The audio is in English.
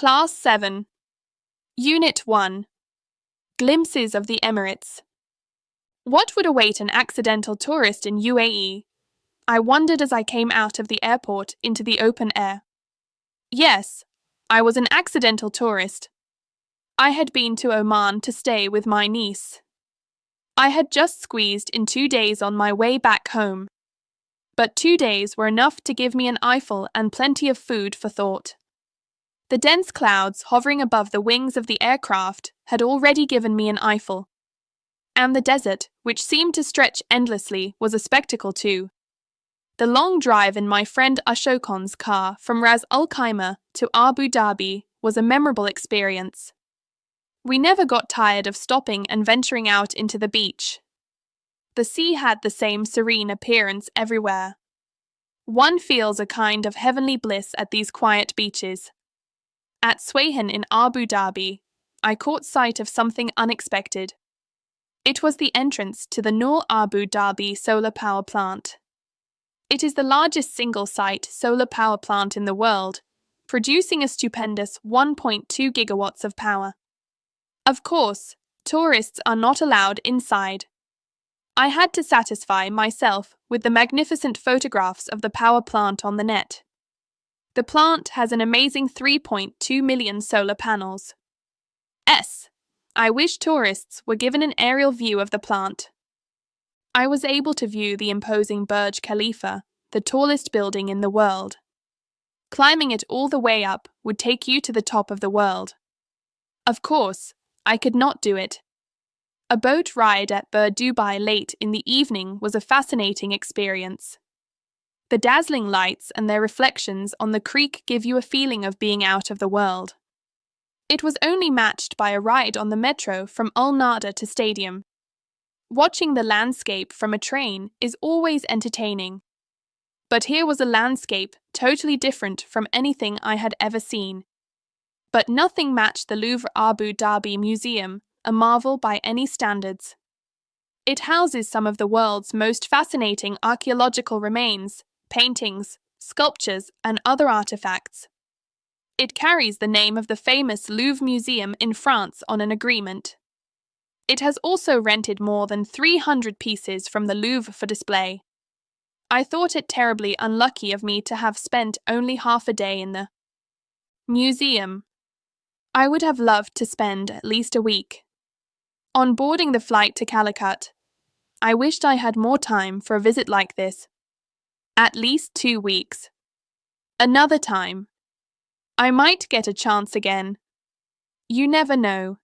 Class 7. Unit 1. Glimpses of the Emirates. What would await an accidental tourist in UAE? I wondered as I came out of the airport into the open air. Yes, I was an accidental tourist. I had been to Oman to stay with my niece. I had just squeezed in 2 days on my way back home. But 2 days were enough to give me an eyeful and plenty of food for thought. The dense clouds hovering above the wings of the aircraft had already given me an eyeful. And the desert, which seemed to stretch endlessly, was a spectacle too. The long drive in my friend Ashokan's car from Ras Al Khaimah to Abu Dhabi was a memorable experience. We never got tired of stopping and venturing out into the beach. The sea had the same serene appearance everywhere. One feels a kind of heavenly bliss at these quiet beaches. At Sweihan in Abu Dhabi, I caught sight of something unexpected. It was the entrance to the Noor Abu Dhabi solar power plant. It is the largest single-site solar power plant in the world, producing a stupendous 1.2 gigawatts of power. Of course, tourists are not allowed inside. I had to satisfy myself with the magnificent photographs of the power plant on the net. The plant has an amazing 3.2 million solar panels. I wish tourists were given an aerial view of the plant. I was able to view the imposing Burj Khalifa, the tallest building in the world. Climbing it all the way up would take you to the top of the world. Of course, I could not do it. A boat ride at Bur Dubai late in the evening was a fascinating experience. The dazzling lights and their reflections on the creek give you a feeling of being out of the world. It was only matched by a ride on the metro from Al Nada to Stadium. Watching the landscape from a train is always entertaining. But here was a landscape totally different from anything I had ever seen. But nothing matched the Louvre Abu Dhabi Museum, a marvel by any standards. It houses some of the world's most fascinating archaeological remains, paintings, sculptures, and other artifacts. It carries the name of the famous Louvre Museum in France on an agreement. It has also rented more than 300 pieces from the Louvre for display. I thought it terribly unlucky of me to have spent only half a day in the museum. I would have loved to spend at least a week. On boarding the flight to Calicut, I wished I had more time for a visit like this. At least 2 weeks. Another time. I might get a chance again. You never know.